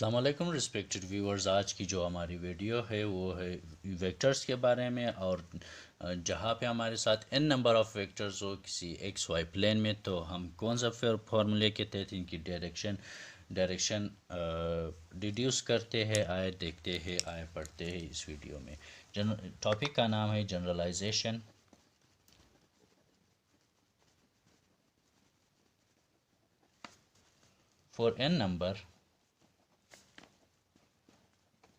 अस्सलाम वालेकुम respected viewers. आज की जो हमारी वीडियो है वो है वेक्टर्स के बारे में, और जहाँ पे हमारे साथ n नंबर ऑफ़ वेक्टर्स हो किसी एक्स वाई प्लेन में, तो हम कौन सा फार्मूले के तहत इनकी डायरेक्शन डिड्यूस करते हैं, आए देखते हैं, आए पढ़ते हैं इस वीडियो में। टॉपिक का नाम है generalization. For n number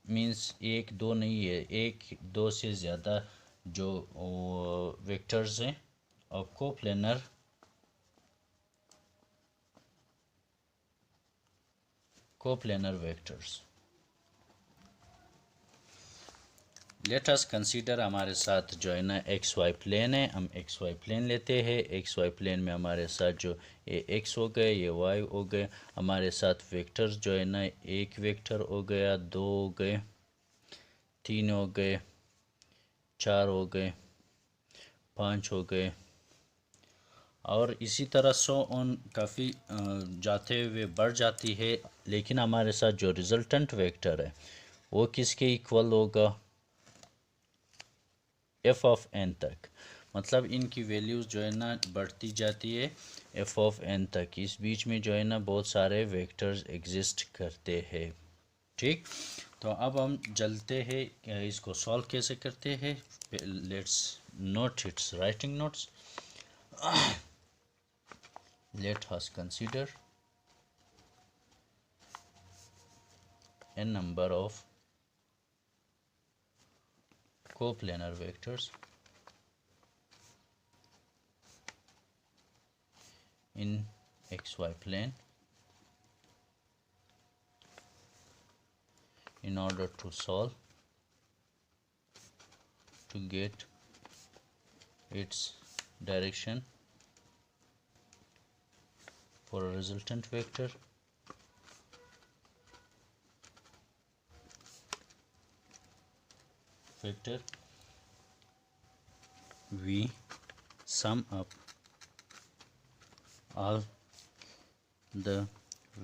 means एक दो नहीं है, एक दो से ज़्यादा जो वेक्टर्स हैं और coplanar vectors. Let us consider, हमारे साथ जो है ना एक्स वाई प्लेन है। हम एक्स वाई प्लेन लेते हैं। एक्स वाई प्लेन में हमारे साथ जो ये एक्स हो गए, ये वाई हो गए, हमारे साथ वेक्टर्स जो है ना, एक वेक्टर हो गया, दो हो गए, तीन हो गए, चार हो गए, पाँच हो गए, और इसी तरह सो ऑन काफ़ी जाते हुए बढ़ जाती है। लेकिन हमारे साथ जो रिजल्टेंट वेक्टर है वो किसके इक्वल होगा? एफ ऑफ एन तक। मतलब इनकी वैल्यूज़ जो है ना बढ़ती जाती है एफ ऑफ एन तक। इस बीच में जो है ना बहुत सारे वेक्टर्स एग्जिस्ट करते हैं। ठीक, तो अब हम चलते हैं, इसको सॉल्व कैसे करते हैं। Let's note it's writing notes. Let us consider a number of coplanar vectors in xy plane in order to solve to get its direction for a resultant vector we sum up all the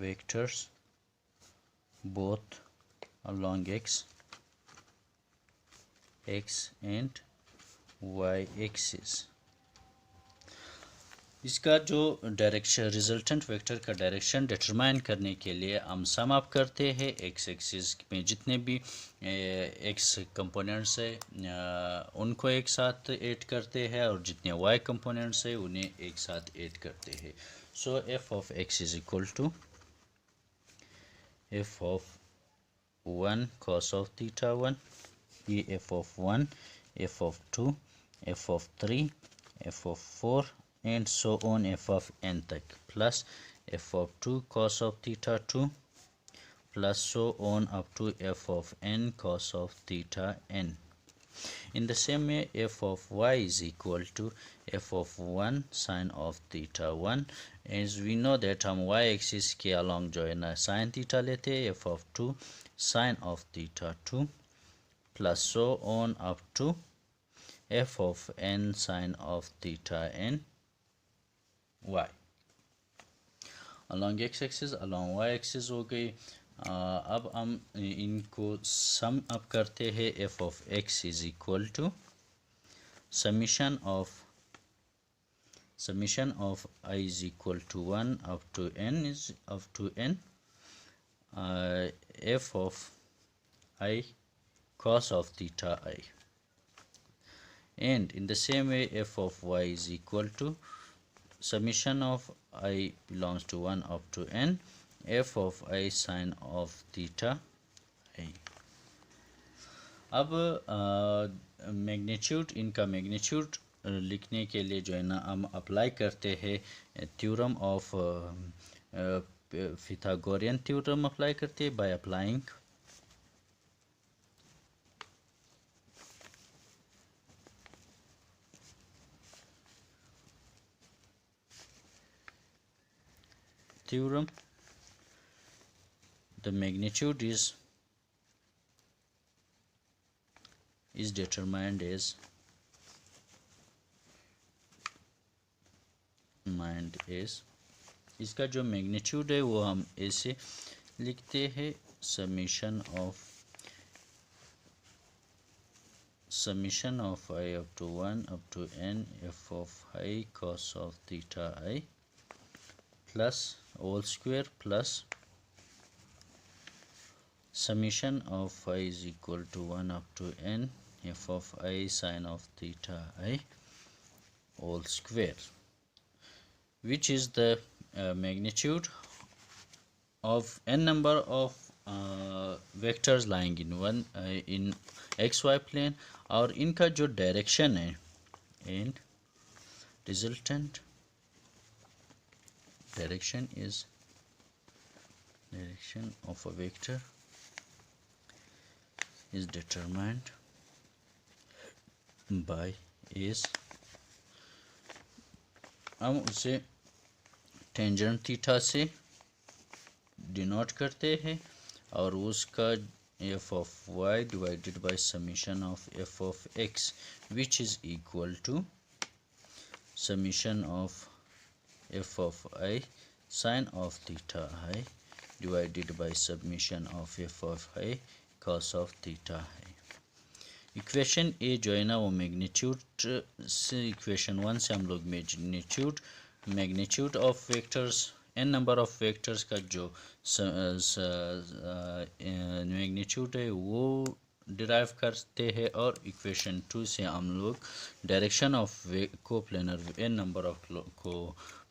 vectors both along x and y axis। इसका जो direction, resultant vector का direction determine करने के लिए हम sum up करते हैं x axis में जितने भी एक्स कंपोनेंट्स है उनको एक साथ ऐड करते हैं, और जितने वाई कंपोनेंट्स है उन्हें एक साथ ऐड करते हैं। So f of x is equal to f of 1 cos of theta 1, ये f of 1, f of 2, f of 3, f of 4 and so on f of n तक, plus f of 2 cos of theta 2, plus so on up to f of n cos of theta n. In the same way, f of y is equal to f of 1 sin of theta 1, as we know that हम y axis के along जो है ना sin theta लेते हैं, f of 2 sin of theta 2, plus so on up to f of n sin of theta n y along x axis, along y axis हो गई। अब हम इनको सम अप करते हैं। f of x is equal to summation of I is equal to 1 up to n is up to n f of I cos of theta I, and in the same way f of y is equal to summation of I belongs to 1 up to n f of I sin of theta I। अब magnitude, इनका magnitude लिखने के लिए जो है ना हम apply करते हैं थ्योरम ऑफ पिथागोरियन थ्योरम अप्लाई करते हैं by applying theorem. The magnitude is determined as इसका जो मैग्नीट्यूड है वो हम ऐसे लिखते हैं summation of I up to 1 up to n f of I cos of theta I plus whole square plus summation of I is equal to 1 up to n f of I sin of theta I whole square, which is the magnitude of n number of vectors lying in xy plane और इनका जो direction है in resultant direction is direction of a vector is determined by is हम उसे tangent theta से denote करते हैं और उसका f of y divided by summation of f of x, which is equal to summation of f of I sin of theta I divided by summation of f of I cos of theta I. Equation A जो है ना वो magnitude से equation 1 से हम लोग magnitude of vectors n number of vectors का जो मैग्नीट्यूड है वो डिराइव करते हैं और इक्वेशन 2 से हम लोग डायरेक्शन ऑफ को प्लेनर n नंबर ऑफ को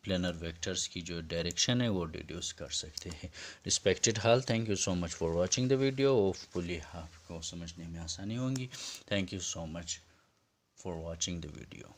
प्लेनर वेक्टर्स की जो डायरेक्शन है वो डिड्यूस कर सकते हैं. Respected hall, thank you so much for watching the video. Hopefully आपको समझने में आसानी होगी. Thank you so much for watching the video.